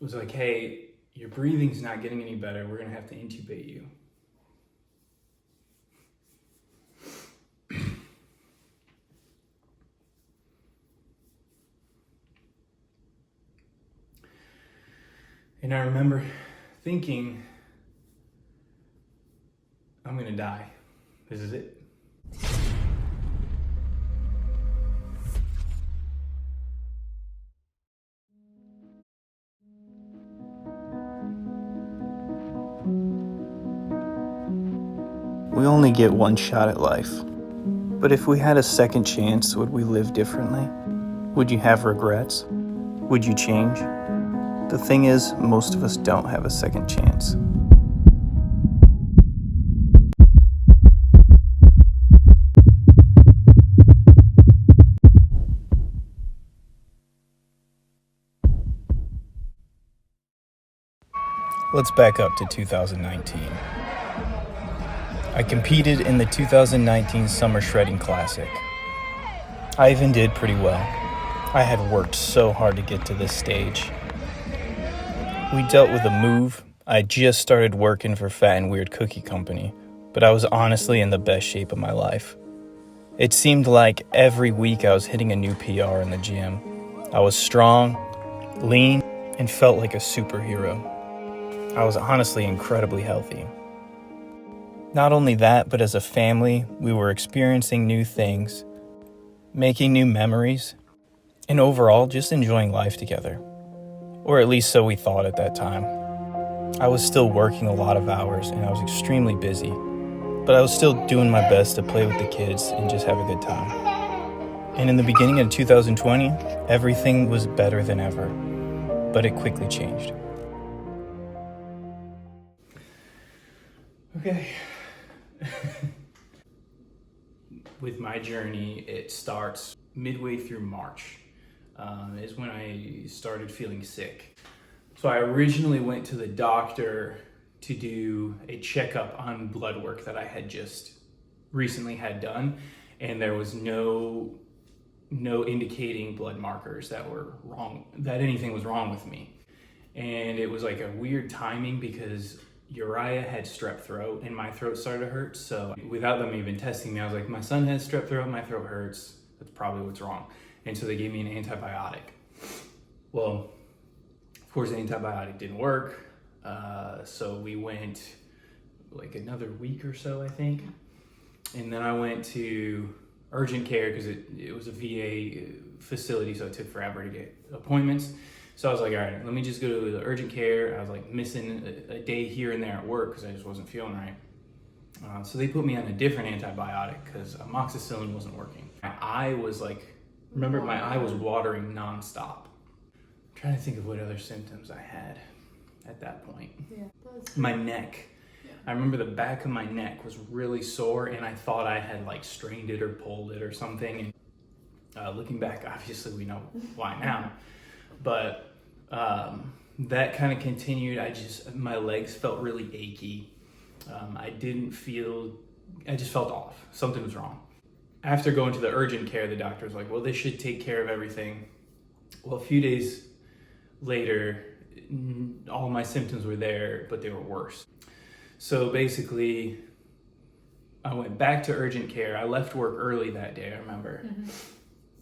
was like, hey, your breathing's not getting any better. We're gonna have to intubate you. And I remember thinking, I'm gonna die. This is it. We only get one shot at life. But if we had a second chance, would we live differently? Would you have regrets? Would you change? The thing is, most of us don't have a second chance. Let's back up to 2019. I competed in the 2019 Summer Shredding Classic. I even did pretty well. I had worked so hard to get to this stage. We dealt with a move. I just started working for Fat and Weird Cookie Company, but I was honestly in the best shape of my life. It seemed like every week I was hitting a new PR in the gym. I was strong, lean, and felt like a superhero. I was honestly incredibly healthy. Not only that, but as a family, we were experiencing new things, making new memories, and overall just enjoying life together. Or at least so we thought at that time. I was still working a lot of hours and I was extremely busy, but I was still doing my best to play with the kids and just have a good time. And in the beginning of 2020, everything was better than ever, but it quickly changed. Okay. With my journey, it starts midway through March, is when I started feeling sick. So I originally went to the doctor to do a checkup on blood work that I had just recently had done, and there was no indicating blood markers that were wrong, that anything was wrong with me. And it was like a weird timing because Uriah had strep throat and my throat started to hurt. So without them even testing me, I was like, my son has strep throat, my throat hurts. That's probably what's wrong. And so they gave me an antibiotic. Well, of course the antibiotic didn't work. So we went like another week or so, I think. And then I went to urgent care because it was a VA facility, so it took forever to get appointments. So I was like, all right, let me just go to the urgent care. I was like missing a day here and there at work because I just wasn't feeling right. So they put me on a different antibiotic because amoxicillin wasn't working. My eye was like, remember my eye was watering nonstop. I'm trying to think of what other symptoms I had at that point. Yeah. My neck. I remember the back of my neck was really sore and I thought I had like strained it or pulled it or something. And looking back, obviously we know why now. But that kind of continued. My legs felt really achy. I just felt off. Something was wrong. After going to the urgent care, the doctor was like, well, they should take care of everything. Well, a few days later, all my symptoms were there, but they were worse. So basically, I went back to urgent care. I left work early that day, I remember.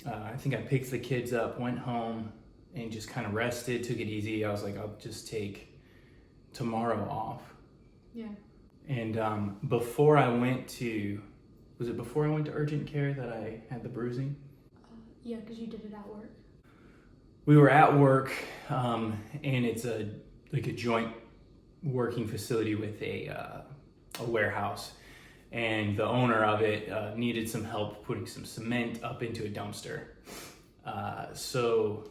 I think I picked the kids up, went home, and just kind of rested, took it easy. I was like, I'll just take tomorrow off. Yeah. And before I went to urgent care that I had the bruising? Yeah, because you did it at work. We were at work, and it's a joint working facility with a warehouse. And the owner of it needed some help putting some cement up into a dumpster. So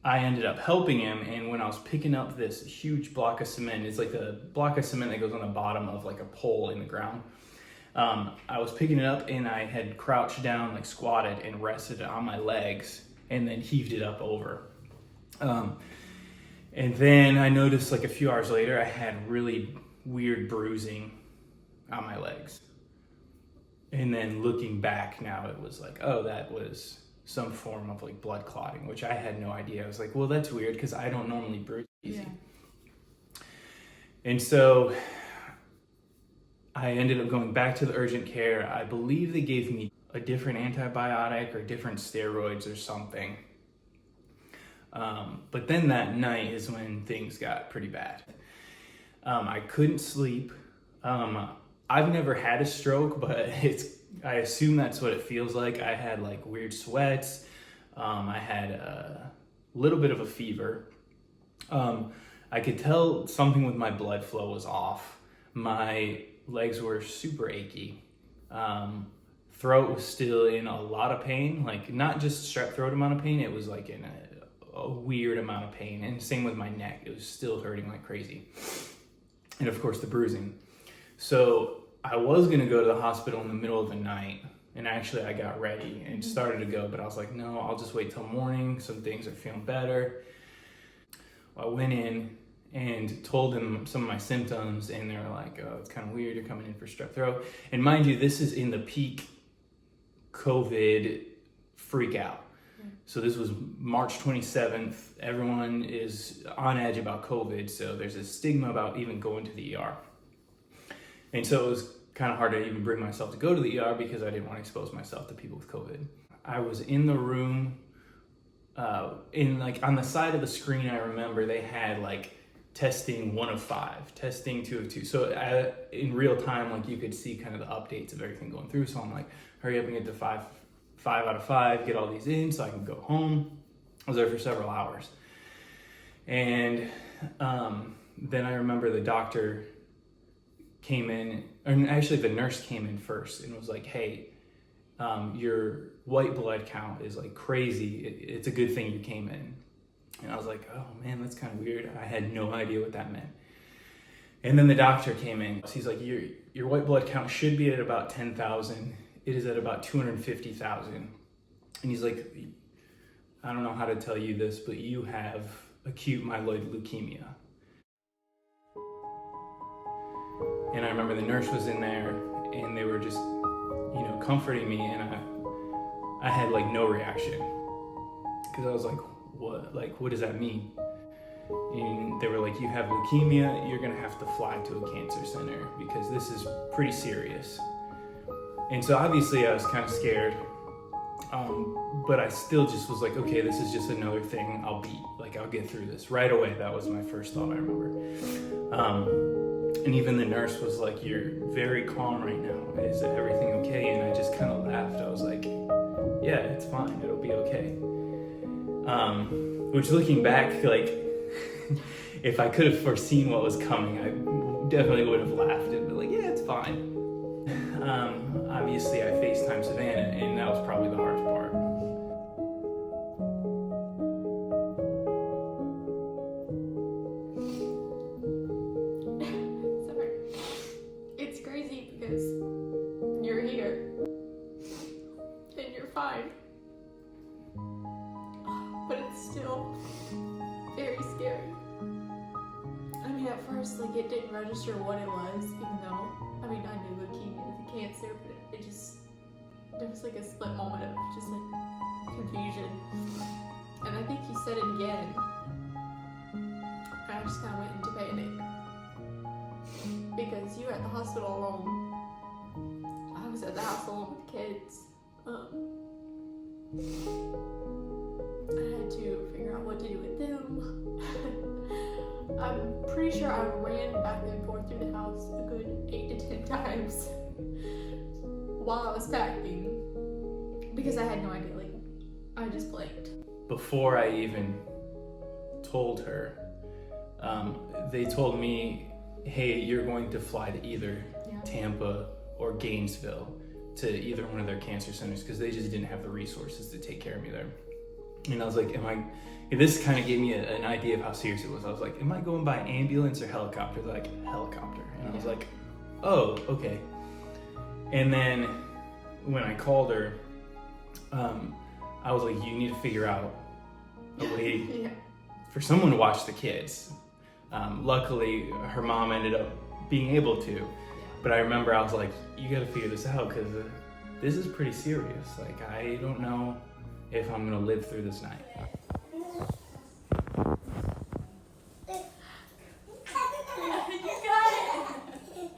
I ended up helping him, and when I was picking up this huge block of cement, it's like a block of cement that goes on the bottom of like a pole in the ground. I was picking it up and I had crouched down, like squatted and rested on my legs and then heaved it up over. And then I noticed like a few hours later, I had really weird bruising on my legs. And then looking back now, it was like, oh, that was some form of like blood clotting, which I had no idea. I was like, well, that's weird because I don't normally bruise easy. Yeah. And so I ended up going back to the urgent care. I believe they gave me a different antibiotic or different steroids or something. But then that night is when things got pretty bad. I couldn't sleep. I've never had a stroke, but I assume that's what it feels like. I had like weird sweats. I had a little bit of a fever. I could tell something with my blood flow was off. My legs were super achy. Throat was still in a lot of pain, like not just strep throat amount of pain, it was like in a weird amount of pain. And same with my neck, it was still hurting like crazy. And of course the bruising. So I was gonna go to the hospital in the middle of the night, and actually I got ready and started to go, but I was like, no, I'll just wait till morning. Some things are feeling better. I went in and told them some of my symptoms, and they were like, oh, it's kind of weird, you're coming in for strep throat. And mind you, this is in the peak COVID freak out. So this was March 27th. Everyone is on edge about COVID, so there's a stigma about even going to the ER. And so it was kind of hard to even bring myself to go to the ER because I didn't want to expose myself to people with COVID. I was in the room, in like on the side of the screen, I remember they had like testing 1 of 5, testing 2 of 2. So in real time, like you could see kind of the updates of everything going through. So I'm like, hurry up and get to 5 out of 5, get all these in so I can go home. I was there for several hours. And then I remember the doctor came in, and actually the nurse came in first and was like, hey, your white blood count is like crazy. It's a good thing you came in. And I was like, oh man, that's kind of weird. I had no idea what that meant. And then the doctor came in. He's like, your white blood count should be at about 10,000. It is at about 250,000. And he's like, I don't know how to tell you this, but you have acute myeloid leukemia. And I remember the nurse was in there and they were just, comforting me, and I had like no reaction. Because I was like, what does that mean? And they were like, you have leukemia, you're gonna have to fly to a cancer center because this is pretty serious. And so obviously I was kind of scared, but I still just was like, okay, this is just another thing I'll beat. Like, I'll get through this right away. That was my first thought, I remember. And even the nurse was like, you're very calm right now. Is everything okay? And I just kind of laughed. I was like, yeah, it's fine. It'll be okay. Which looking back, like, if I could have foreseen what was coming, I definitely would have laughed and been like, yeah, it's fine. Obviously I FaceTimed Savannah, and that was probably the hardest part. Sorry. It's crazy because you're here and you're fine. But it's still very scary. I mean, at first, like, it didn't register what it was, even though, I mean, I knew leukemia is a cancer, but there was like a split moment of just like confusion. And I think you said it again. And I just kind of went into panic. Because you were at the hospital alone. I was at the house alone with the kids. I had to figure out what to do with them. I'm pretty sure I ran back and forth through the house a good 8 to 10 times while I was packing because I had no idea. Like, I just blanked. Before I even told her, they told me, hey, you're going to fly to either Tampa or Gainesville to either one of their cancer centers because they just didn't have the resources to take care of me there. And I was like, this kind of gave me an idea of how serious it was. I was like, am I going by ambulance or helicopter? They're like, helicopter. And I was like, oh, okay. And then when I called her, I was like, you need to figure out a way for someone to watch the kids. Luckily, her mom ended up being able to. But I remember I was like, you got to figure this out because this is pretty serious. Like, I don't know if I'm gonna live through this night. You got it!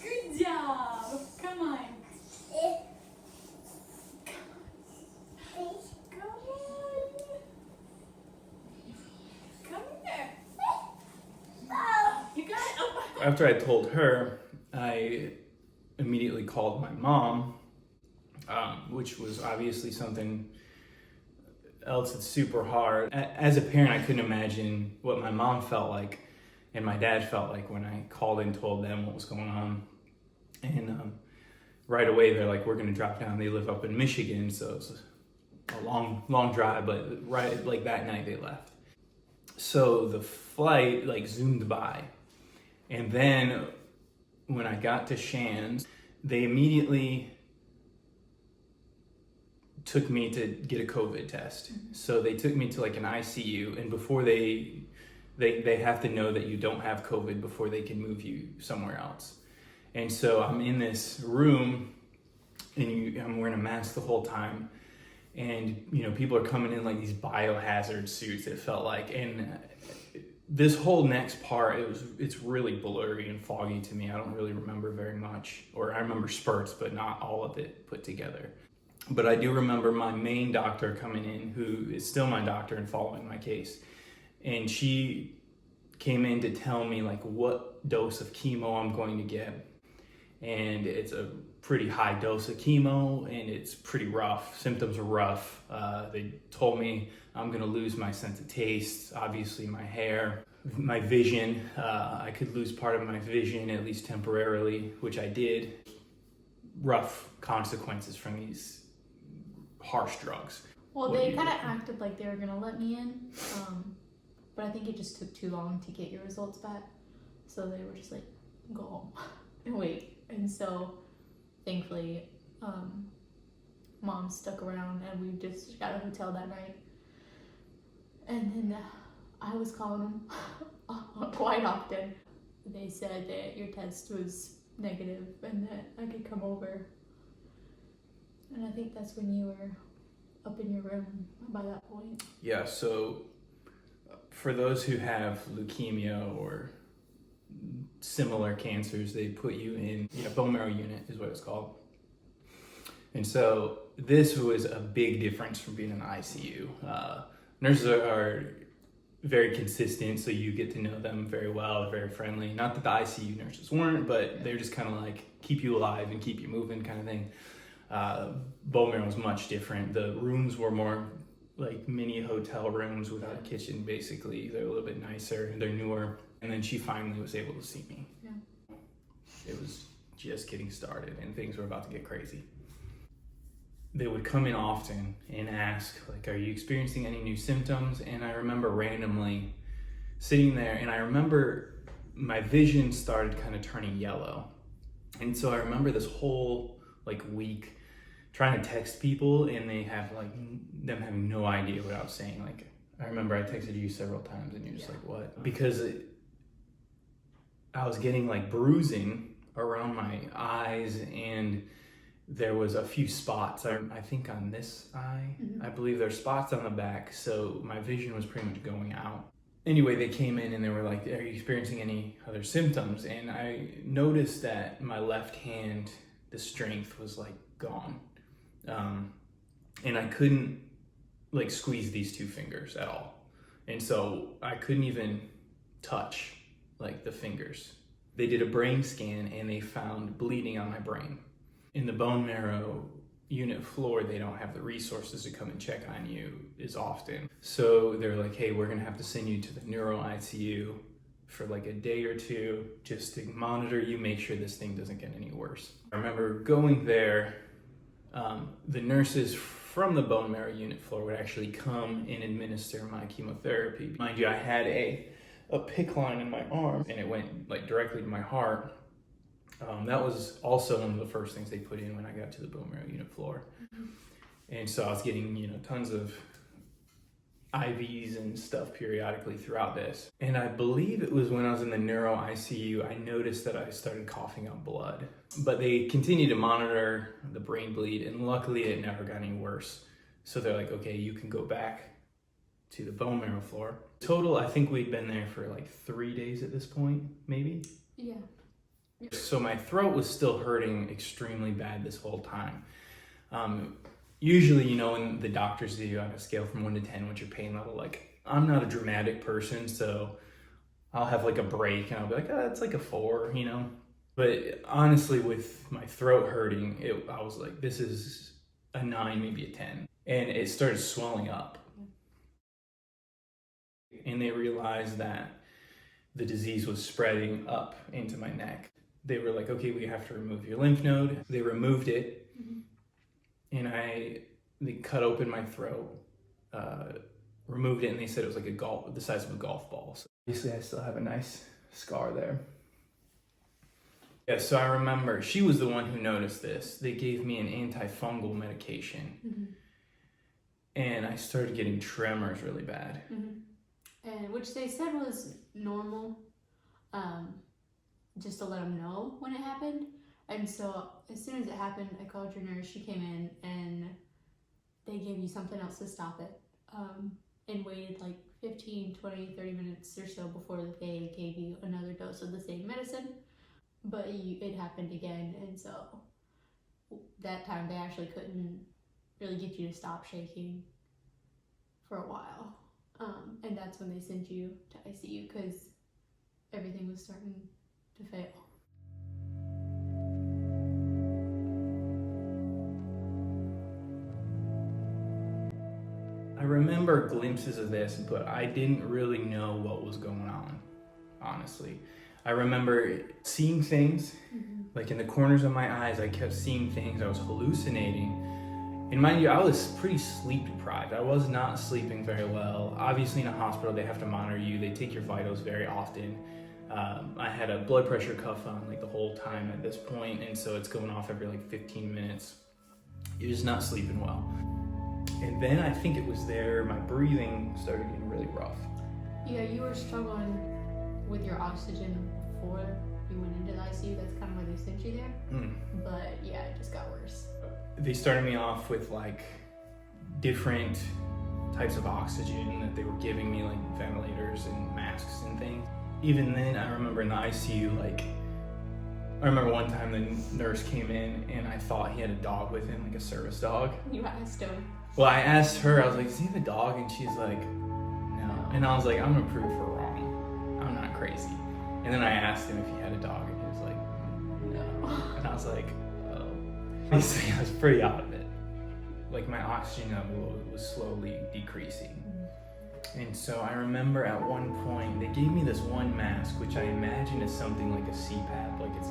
Good job! Come on. Come here. You got it. After I told her, I immediately called my mom, which was obviously something else that's super hard. As a parent, I couldn't imagine what my mom felt like and my dad felt like when I called and told them what was going on. And right away, they're like, we're gonna drop down. They live up in Michigan, so it's a long drive, but right like that night they left. So the flight like zoomed by. And then when I got to Shands, they immediately took me to get a COVID test. So they took me to like an ICU, and before they have to know that you don't have COVID before they can move you somewhere else. And so I'm in this room, and I'm wearing a mask the whole time, and people are coming in like these biohazard suits, it felt like. And this whole next part, it's really blurry and foggy to me. I don't really remember very much, or I remember spurts, but not all of it put together. But I do remember my main doctor coming in, who is still my doctor and following my case. And she came in to tell me like what dose of chemo I'm going to get. And it's a pretty high dose of chemo, and it's pretty rough. Symptoms are rough. They told me I'm gonna lose my sense of taste, obviously my hair, my vision. I could lose part of my vision, at least temporarily, which I did. Rough consequences from these harsh drugs. Well, they kind of acted like they were gonna let me in, but I think it just took too long to get your results back. So they were just like, go home and wait. And so, thankfully, Mom stuck around, and we just got a hotel that night. And then I was calling them quite often. They said that your test was negative and that I could come over. And I think that's when you were up in your room by that point. Yeah, so for those who have leukemia or similar cancers, they put you in bone marrow unit is what it's called. And so this was a big difference from being in the ICU. Nurses are very consistent, so you get to know them very well. They're very friendly. Not that the ICU nurses weren't, but they're just kind of like keep you alive and keep you moving kind of thing. Bone marrow was much different. The rooms were more like mini hotel rooms without a kitchen, basically. They're a little bit nicer, they're newer. And then she finally was able to see me. Yeah. It was just getting started, and things were about to get crazy. They would come in often and ask, like, are you experiencing any new symptoms? And I remember randomly sitting there, and I remember my vision started kind of turning yellow. And so I remember this whole like week trying to text people, and they have like them having no idea what I was saying. Like, I remember I texted you several times, and you're just like, what? Because I was getting like bruising around my eyes, and there was a few spots. I think on this eye, I believe there's spots on the back, so my vision was pretty much going out. Anyway, they came in and they were like, are you experiencing any other symptoms? And I noticed that my left hand, the strength was like gone. And I couldn't like squeeze these two fingers at all. And so I couldn't even touch like the fingers. They did a brain scan and they found bleeding on my brain. In the bone marrow unit floor, they don't have the resources to come and check on you as often. So they're like, hey, we're gonna have to send you to the neuro ICU for like a day or two just to monitor you, make sure this thing doesn't get any worse. I remember going there, the nurses from the bone marrow unit floor would actually come and administer my chemotherapy. Mind you, I had a PICC line in my arm, and it went like directly to my heart. That was also one of the first things they put in when I got to the bone marrow unit floor. And so I was getting, tons of IVs and stuff periodically throughout this. And I believe it was when I was in the neuro ICU, I noticed that I started coughing up blood. But they continued to monitor the brain bleed, and luckily it never got any worse. So they're like, okay, you can go back to the bone marrow floor. Total, I think we'd been there for like 3 days at this point, maybe? Yeah. So my throat was still hurting extremely bad this whole time. Usually, you know, when the doctors do on a scale from 1 to 10, what's your pain level? Like, I'm not a dramatic person, so I'll have like a break and I'll be like, oh, it's like a 4, you know? But honestly, with my throat hurting, I was like, this is a 9, maybe a 10. And it started swelling up. And they realized that the disease was spreading up into my neck. They were like, okay, we have to remove your lymph node. They removed it. And they cut open my throat, removed it, and they said it was like the size of a golf ball. So obviously I still have a nice scar there. Yeah, so I remember she was the one who noticed this. They gave me an antifungal medication, and I started getting tremors really bad. And which they said was normal, just to let them know when it happened. And so as soon as it happened, I called your nurse, she came in, and they gave you something else to stop it, and waited like 15, 20, 30 minutes or so before they gave you another dose of the same medicine. But it happened again, and so that time they actually couldn't really get you to stop shaking for a while. And that's when they sent you to ICU because everything was starting to fail. I remember glimpses of this, but I didn't really know what was going on, honestly. I remember seeing things, like in the corners of my eyes, I kept seeing things, I was hallucinating. And mind you, I was pretty sleep deprived. I was not sleeping very well. Obviously in a hospital, they have to monitor you. They take your vitals very often. I had a blood pressure cuff on like the whole time at this point, and so it's going off every like 15 minutes. You're just not sleeping well. And then I think it was there, my breathing started getting really rough. Yeah, you were struggling with your oxygen before you went into the ICU. That's kind of why they sent you there. But yeah, it just got worse. They started me off with like different types of oxygen that they were giving me, like ventilators and masks and things. Even then, I remember in the ICU, I remember one time the nurse came in and I thought he had a dog with him, like a service dog. You asked him. Well, I asked her, I was like, does he have a dog? And she's like, no. And I was like, I'm gonna prove her wrong. I'm not crazy. And then I asked him if he had a dog, and he was like, no. And I was like, oh. Basically, I was pretty out of it. Like, my oxygen level was slowly decreasing. And so I remember at one point, they gave me this one mask, which I imagine is something like a CPAP, like it's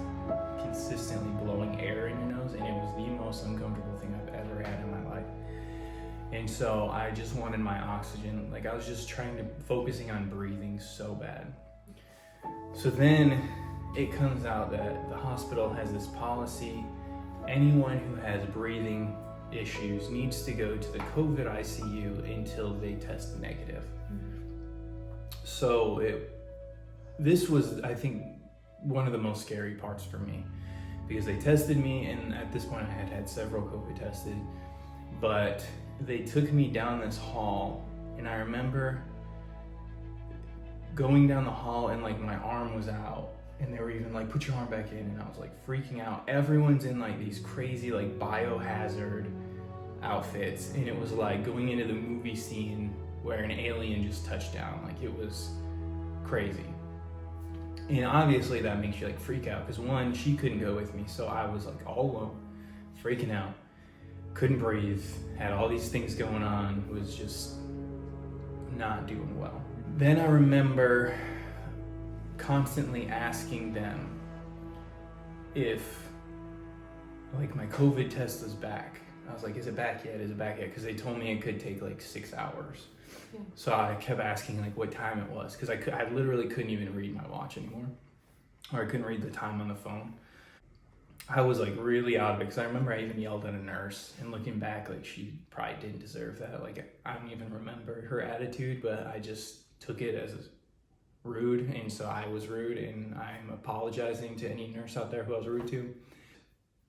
consistently blowing air in your nose, and it was the most uncomfortable thing I've ever had in my life. And so I just wanted my oxygen, like I was just focusing on breathing so bad. So then it comes out that the hospital has this policy, anyone who has breathing issues needs to go to the COVID ICU until they test negative. So this was, I think, one of the most scary parts for me, because they tested me, and at this point I had had several COVID tested, but they took me down this hall, and I remember going down the hall and like my arm was out, and they were even like, put your arm back in, and I was like freaking out. Everyone's in like these crazy like biohazard outfits, and it was like going into the movie scene where an alien just touched down. Like, it was crazy. And obviously that makes you like freak out, because one, she couldn't go with me, so I was like all alone, freaking out, couldn't breathe, had all these things going on, was just not doing well. Then I remember constantly asking them if like my COVID test was back. I was like, is it back yet? Is it back yet? Because they told me it could take like 6 hours. Yeah. So I kept asking like what time it was, because I literally couldn't even read my watch anymore, or I couldn't read the time on the phone. I was like really out of it because I remember I even yelled at a nurse, and looking back, like she probably didn't deserve that. Like I don't even remember her attitude, but I just took it as rude, and so I was rude, and I'm apologizing to any nurse out there who I was rude to.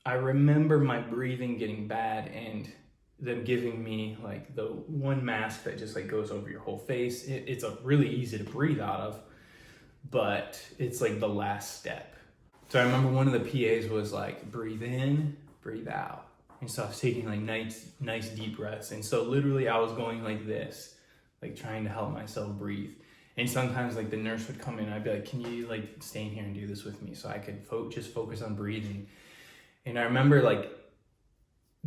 I remember my breathing getting bad and them giving me like the one mask that just like goes over your whole face. It's a really easy to breathe out of, but it's like the last step. So I remember one of the PAs was like, breathe in, breathe out. And so I was taking like nice deep breaths. And so literally I was going like this, like trying to help myself breathe. And sometimes like the nurse would come in and I'd be like, can you like stay in here and do this with me? So I could just focus on breathing. And I remember like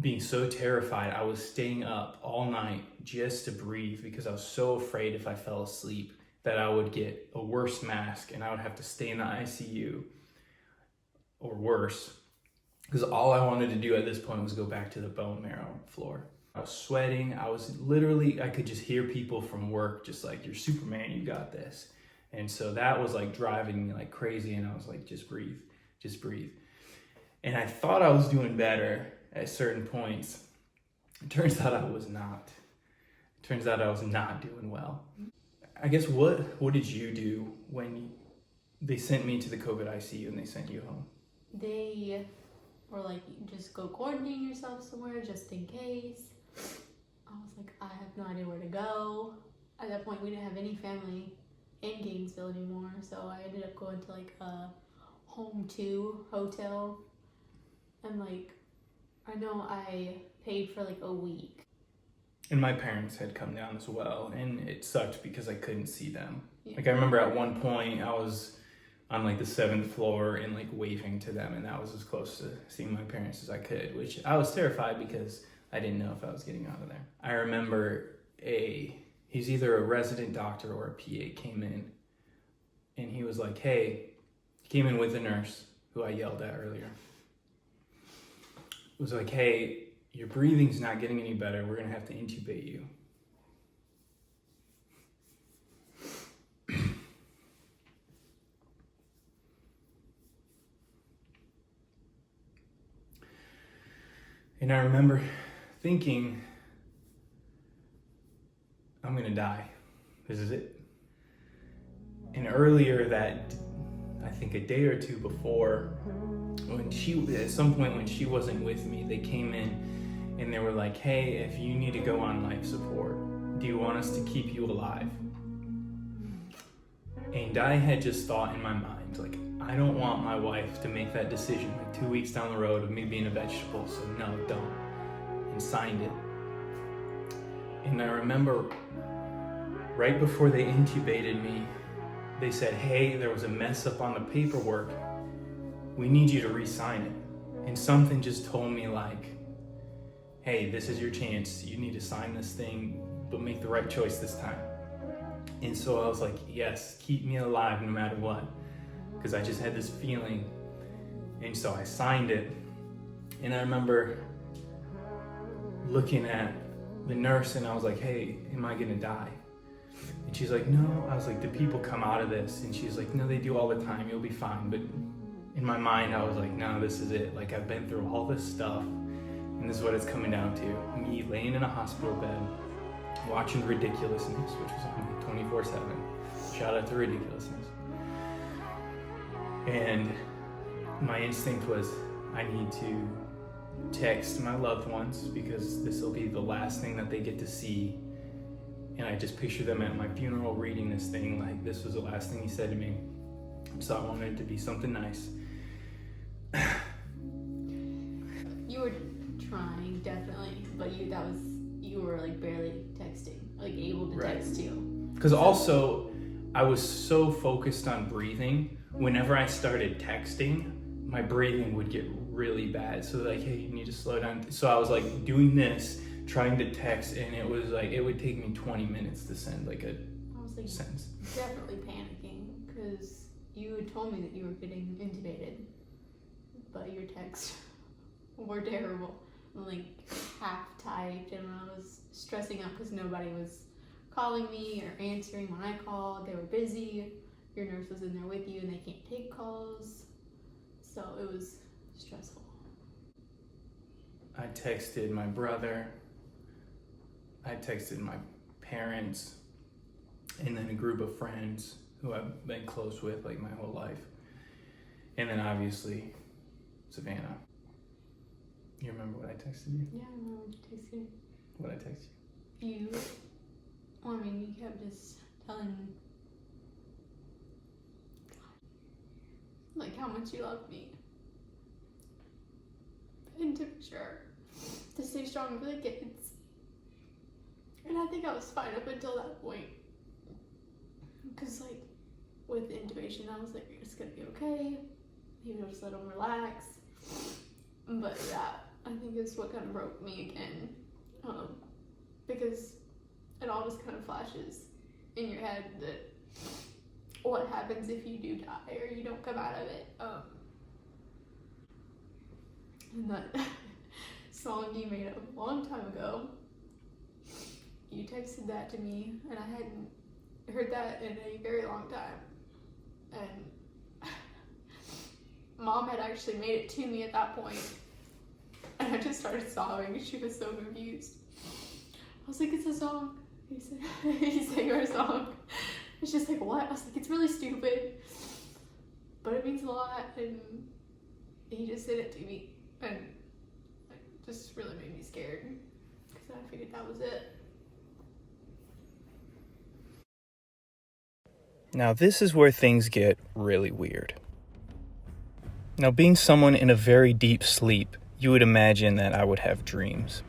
being so terrified, I was staying up all night just to breathe because I was so afraid if I fell asleep that I would get a worse mask and I would have to stay in the ICU or worse, because all I wanted to do at this point was go back to the bone marrow floor. I was sweating. I could just hear people from work just like, you're Superman, you got this. And so that was like driving me like crazy, and I was like, just breathe. And I thought I was doing better at certain points. It turns out I was not. It turns out I was not doing well. I guess what did you do when they sent me to the COVID ICU and they sent you home? They were like, just go quarantine yourself somewhere just in case. I was like, I have no idea where to go. At that point, we didn't have any family in Gainesville anymore, so I ended up going to like a home 2 hotel. And like, I know I paid for like a week. And my parents had come down as well, and it sucked because I couldn't see them. Yeah. Like I remember at one point I was on like the 7th floor and like waving to them, and that was as close to seeing my parents as I could, which I was terrified because I didn't know if I was getting out of there. I remember he's either a resident doctor or a PA came in, and he was like, hey, he came in with a nurse who I yelled at earlier. It was like, hey, your breathing's not getting any better. We're gonna have to intubate you. And I remember thinking, I'm gonna die. This is it. And earlier that, I think a day or two before, at some point when she wasn't with me, they came in and they were like, hey, if you need to go on life support, do you want us to keep you alive? And I had just thought in my mind, like, I don't want my wife to make that decision like 2 weeks down the road of me being a vegetable, so no, don't. And signed it. And I remember right before they intubated me, they said, hey, there was a mess up on the paperwork. We need you to re-sign it. And something just told me like, hey, this is your chance. You need to sign this thing, but make the right choice this time. And so I was like, yes, keep me alive no matter what. Because I just had this feeling. And so I signed it. And I remember looking at the nurse and I was like, hey, am I gonna die? And she's like, no. I was like, do people come out of this? And she's like, no, they do all the time. You'll be fine. But in my mind, I was like, no, this is it. Like, I've been through all this stuff, and this is what it's coming down to. Me laying in a hospital bed, watching Ridiculousness, which was on 24/7. Shout out to Ridiculousness. And my instinct was, I need to text my loved ones because this will be the last thing that they get to see. And I just picture them at my funeral reading this thing like this was the last thing he said to me. So I wanted it to be something nice. You were trying, definitely, but you were like barely texting, like able to text you. Because also, I was so focused on breathing. Whenever I started texting, my breathing would get really bad. So like, hey, you need to slow down. So I was like doing this, trying to text, and it was like, it would take me 20 minutes to send like a sentence. Definitely panicking because you had told me that you were getting intubated, but your texts were terrible. Like half typed, and I was stressing out because nobody was calling me or answering when I called. They were busy. Your nurse was in there with you, and they can't take calls. So it was stressful. I texted my brother, I texted my parents, and then a group of friends who I've been close with like my whole life. And then obviously, Savannah. You remember what I texted you? Yeah, I remember what you texted. What I texted You, well, I mean, you kept just telling me, like, how much you loved me. And to be sure to stay strong for the kids. And I think I was fine up until that point. Because, like, with intubation, I was like, it's gonna be okay. You just let them relax. But that, I think, is what kind of broke me again. Because it all just kind of flashes in your head that what happens if you do die or you don't come out of it. And that song you made up a long time ago, you texted that to me, and I hadn't heard that in a very long time. And Mom had actually made it to me at that point, and I just started sobbing. She was so confused. I was like, it's a song. He said, he sang our song. It's just like, what? I was like, it's really stupid, but it means a lot. And he just said it to me, and it just really made me scared because I figured that was it. Now, this is where things get really weird. Now, being someone in a very deep sleep, you would imagine that I would have dreams.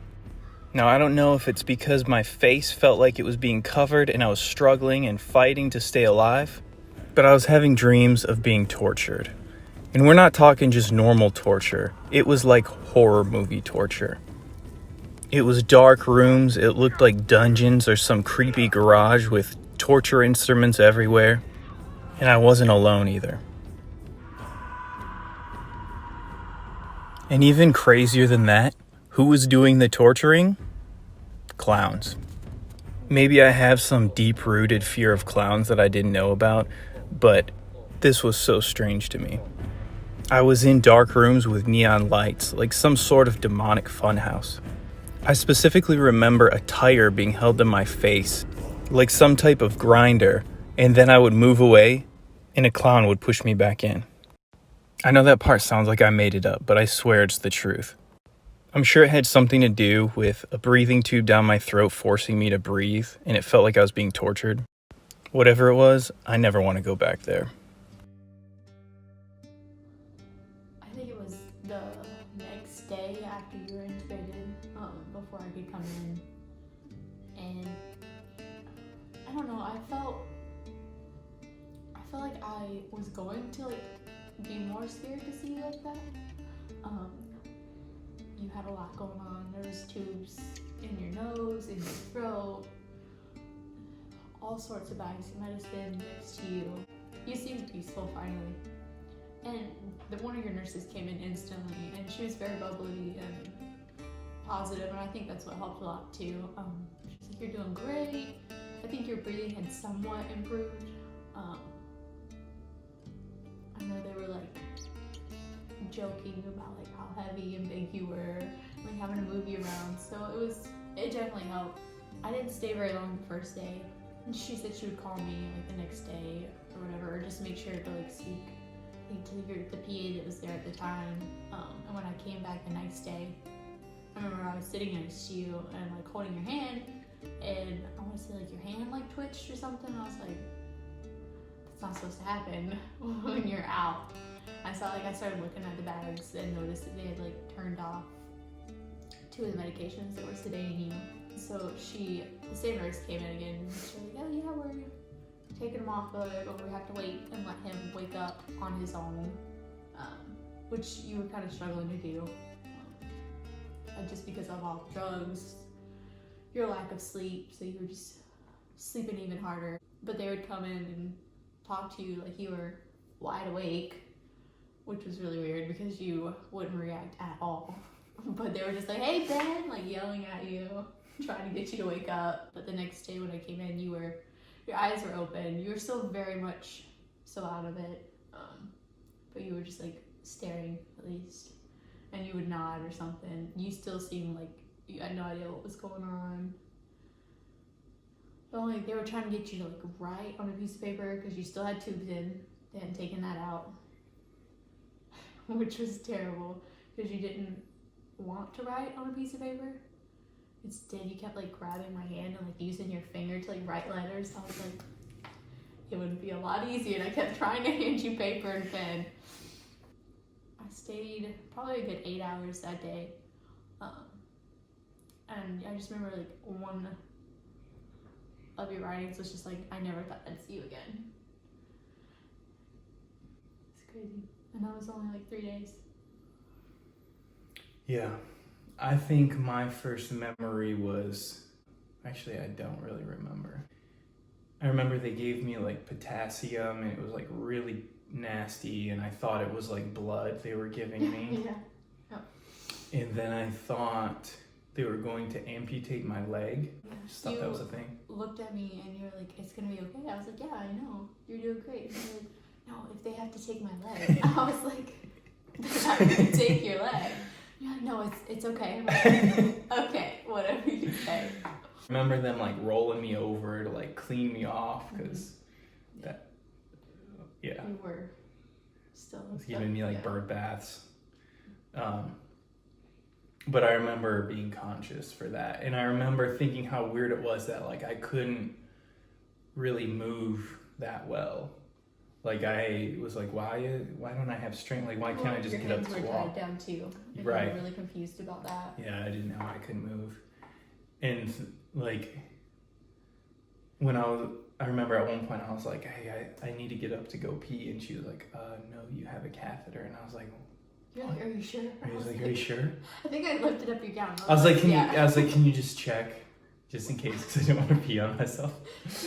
Now, I don't know if it's because my face felt like it was being covered and I was struggling and fighting to stay alive, but I was having dreams of being tortured. And we're not talking just normal torture. It was like horror movie torture. It was dark rooms. It looked like dungeons or some creepy garage with torture instruments everywhere. And I wasn't alone either. And even crazier than that, who was doing the torturing? Clowns. Maybe I have some deep-rooted fear of clowns that I didn't know about, but this was so strange to me. I was in dark rooms with neon lights, like some sort of demonic funhouse. I specifically remember a tire being held to my face, like some type of grinder, and then I would move away, and a clown would push me back in. I know that part sounds like I made it up, but I swear it's the truth. I'm sure it had something to do with a breathing tube down my throat forcing me to breathe, and it felt like I was being tortured. Whatever it was, I never want to go back there. I think it was the next day after you were intubated, before I could come in. And I don't know, I felt like I was going to be more scared to see you like that. You had a lot going on. There was tubes in your nose, in your throat, all sorts of bags of medicine next to you. You seemed peaceful finally. And one of your nurses came in instantly, and she was very bubbly and positive, and I think that's what helped a lot too. She's like, you're doing great. I think your breathing had somewhat improved. I know they were joking about how heavy and big you were, having to move you around, so it definitely helped. I didn't stay very long the first day, and she said she would call me the next day or whatever, or just make sure to speak to the PA that was there at the time. And when I came back the next day, I remember I was sitting next to you and holding your hand, and I want to say your hand twitched or something. I was like, that's not supposed to happen when you're out. I started looking at the bags and noticed that they had turned off 2 of the medications that were sedating you. So the same nurse came in again, and she was like, oh yeah, we're taking him off of it, but we have to wait and let him wake up on his own, which you were kind of struggling to do, just because of all the drugs, your lack of sleep, so you were just sleeping even harder. But they would come in and talk to you like you were wide awake, which was really weird because you wouldn't react at all. But they were just like, hey Ben, yelling at you, trying to get you to wake up. But the next day when I came in, your eyes were open. You were still very much so out of it, but you were just staring at least. and you would nod or something, you still seemed like you had no idea what was going on. But like they were trying to get you to like write on a piece of paper because you still had tubes in. They hadn't taken that out, which was terrible because you didn't want to write on a piece of paper. Instead, you kept like grabbing my hand and like using your finger to like write letters. I was like, it would be a lot easier. And I kept trying to hand you paper and pen. I stayed probably a good 8 hours that day. And I just remember like one of your writings was just like, I never thought I'd see you again. It's crazy. And that was only like 3 days. Yeah. I think my first memory was, actually I don't really remember. I remember they gave me like potassium and it was like really nasty and I thought it was like blood they were giving me. Yeah. And then I thought they were going to amputate my leg. Yeah. Just thought that was a thing. Looked at me and you were like, it's gonna be okay. I was like, yeah, I know. You're doing great. And you were like, no, if they have to take my leg. I was like, they're not gonna take your leg. You're like, no, it's okay. I'm like, okay, whatever you say. I remember them like rolling me over to like clean me off because You were still giving me like bird baths. But I remember being conscious for that. And I remember thinking how weird it was that like I couldn't really move that well. Like I was like, why don't I have strength? Like why can't I just get up to walk? Your hands were tied down too. And Right. You were really confused about that. Yeah, I didn't know I couldn't move. And like when I remember at one point I was like, hey, I need to get up to go pee. And she was like, no, you have a catheter. And I was like, You're like, are you sure? I was like, are you sure? I think I lifted up your gown. I was like, can you just check just in case because I didn't want to pee on myself.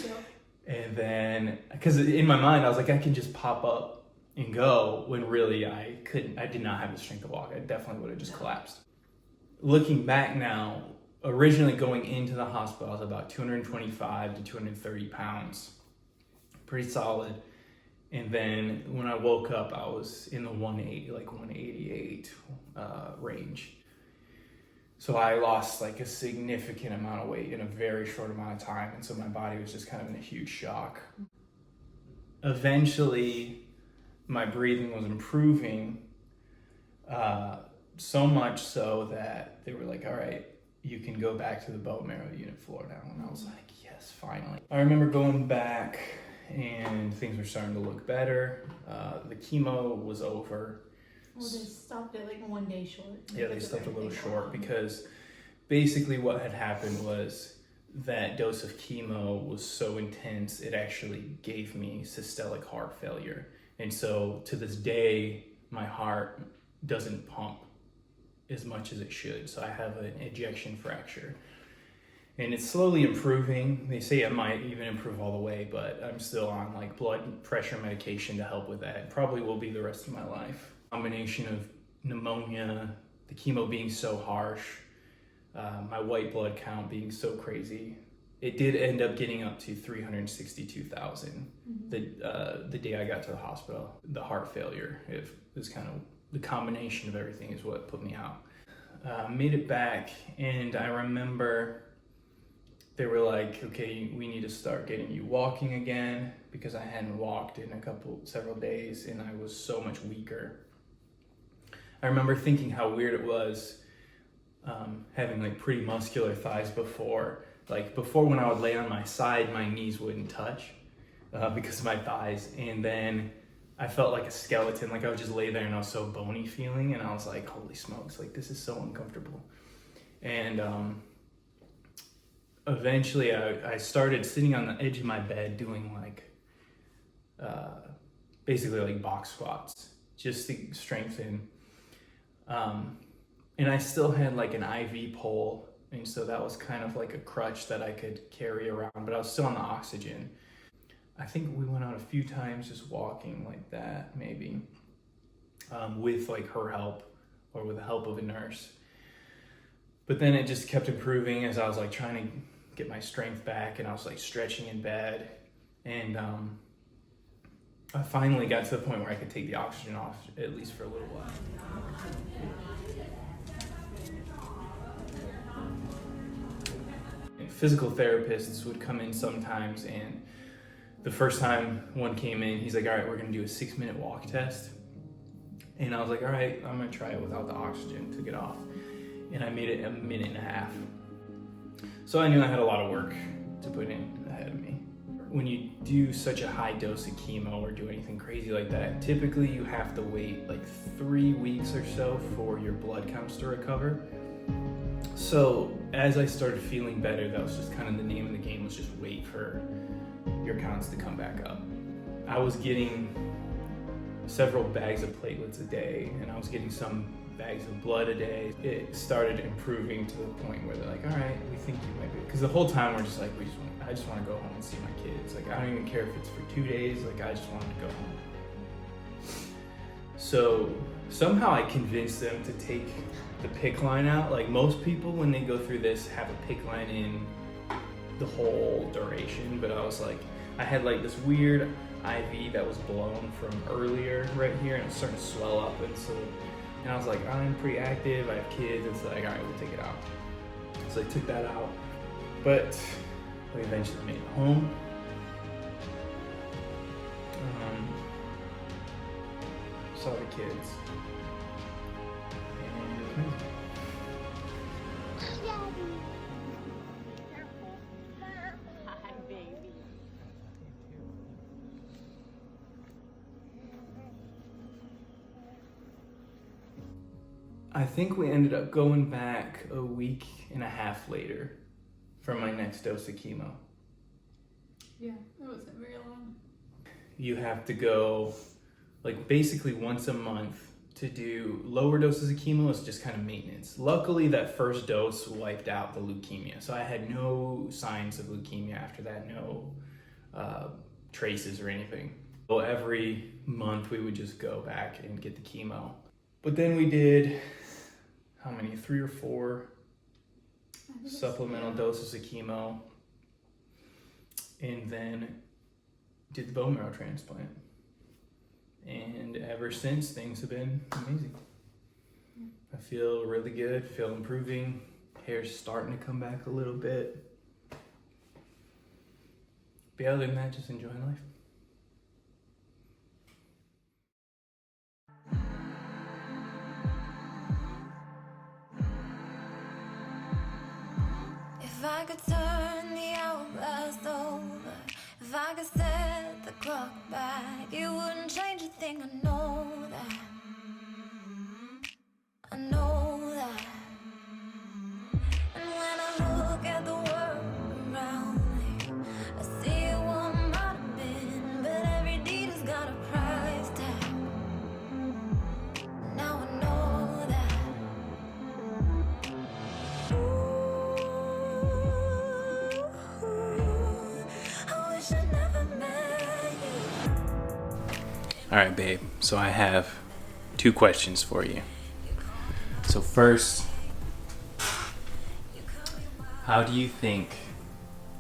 Yeah. And then, because in my mind, I was like, I can just pop up and go when really I couldn't. I did not have the strength to walk. I definitely would have just collapsed. Looking back now, originally going into the hospital, I was about 225 to 230 pounds. Pretty solid. And then when I woke up, I was in the 188 range. So I lost like a significant amount of weight in a very short amount of time. And so my body was just kind of in a huge shock. Eventually, my breathing was improving, so much so that they were like, all right, you can go back to the bone marrow unit floor now. And I was like, yes, finally. I remember going back and things were starting to look better. The chemo was over. Well, they stopped it like 1 day short. Yeah, they stopped a little short because basically what had happened was that dose of chemo was so intense, it actually gave me systolic heart failure. And so to this day, my heart doesn't pump as much as it should. So I have an ejection fracture. And it's slowly improving. They say it might even improve all the way, but I'm still on like blood pressure medication to help with that. It probably will be the rest of my life. Combination of pneumonia, the chemo being so harsh, my white blood count being so crazy. It did end up getting up to 362,000 the day I got to the hospital. The heart failure, it was kind of the combination of everything is what put me out. Made it back, and I remember they were like, okay, we need to start getting you walking again because I hadn't walked in several days and I was so much weaker. I remember thinking how weird it was having like pretty muscular thighs before. Like before when I would lay on my side, my knees wouldn't touch because of my thighs. And then I felt like a skeleton, like I would just lay there and I was so bony feeling and I was like, holy smokes, like this is so uncomfortable. And eventually I started sitting on the edge of my bed doing like basically like box squats just to strengthen. And I still had like an IV pole, and so that was kind of like a crutch that I could carry around, but I was still on the oxygen. I think we went out a few times just walking like that, maybe, with like her help or with the help of a nurse. But then it just kept improving as I was like trying to get my strength back, and I was like stretching in bed. And I finally got to the point where I could take the oxygen off, at least for a little while. And physical therapists would come in sometimes, and the first time one came in, he's like, all right, we're gonna do a 6-minute walk test. And I was like, all right, I'm gonna try it without the oxygen, took it off. And I made it 1.5 minutes. So I knew I had a lot of work to put in ahead of me. When you do such a high dose of chemo or do anything crazy like that, typically you have to wait like 3 weeks or so for your blood counts to recover. So as I started feeling better, that was just kind of the name of the game, was just wait for your counts to come back up. I was getting several bags of platelets a day, and I was getting some bags of blood a day. It started improving to the point where they're like, all right, we think you might be, because the whole time we're just like, I just want to go home and see my kids. Like, I don't even care if it's for 2 days, like, I just wanted to go home. So somehow I convinced them to take the PICC line out. Like, most people, when they go through this, have a PICC line in the whole duration, but I was like, I had like this weird IV that was blown from earlier right here, and it's starting to swell up, and I was like, I'm pretty active, I have kids. It's like, all right, we'll take it out. So I took that out, but we eventually made it home. Saw the kids, and it was amazing. I think we ended up going back 1.5 weeks later for my next dose of chemo. Yeah, it wasn't very long. You have to go like basically once a month to do lower doses of chemo. Is just kind of maintenance. Luckily, that first dose wiped out the leukemia, so I had no signs of leukemia after that, no traces or anything. So every month we would just go back and get the chemo. But then we did, how many, 3 or 4 supplemental doses of chemo, and then did the bone marrow transplant. And ever since, things have been amazing. I feel really good, feel improving, hair's starting to come back a little bit. But other than that, just enjoying life. If I could turn the hourglass over, if I could set the clock back, it wouldn't change a thing. I know that. I know that. And when I look at the world around me, I see what might have been, but every deed has got a price tag. Now I know that. All right, babe. So I have 2 questions for you. So first, how do you think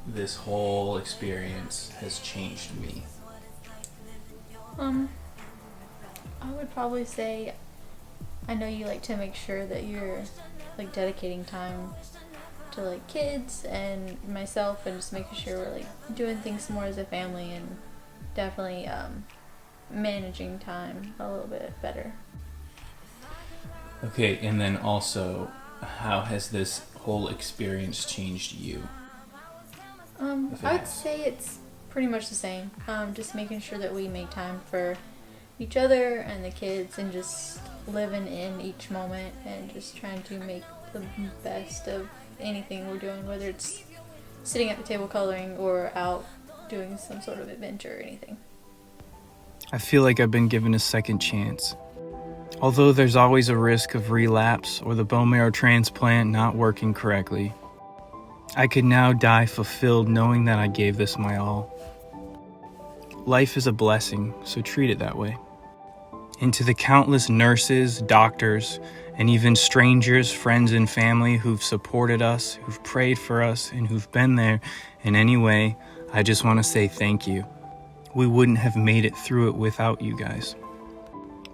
this whole experience has changed me? I would probably say, I know you like to make sure that you're like dedicating time to like kids and myself, and just making sure we're like doing things more as a family, and definitely managing time a little bit better. Okay, and then also, how has this whole experience changed you? I would say it's pretty much the same. Just making sure that we make time for each other and the kids, and just living in each moment, and just trying to make the best of anything we're doing, whether it's sitting at the table coloring or out doing some sort of adventure or anything. I feel like I've been given a second chance. Although there's always a risk of relapse or the bone marrow transplant not working correctly, I could now die fulfilled knowing that I gave this my all. Life is a blessing, so treat it that way. And to the countless nurses, doctors, and even strangers, friends and family who've supported us, who've prayed for us, and who've been there in any way, I just want to say thank you. we wouldn't have made it through it without you guys.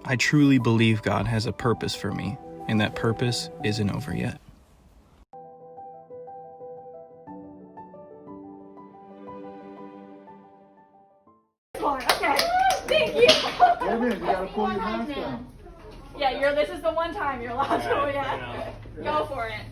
I truly believe God has a purpose for me, and that purpose isn't over yet. Okay, thank you. Wait a minute, you gotta pull your mask down. Yeah, this is the one time you're allowed to, yeah. Go for it.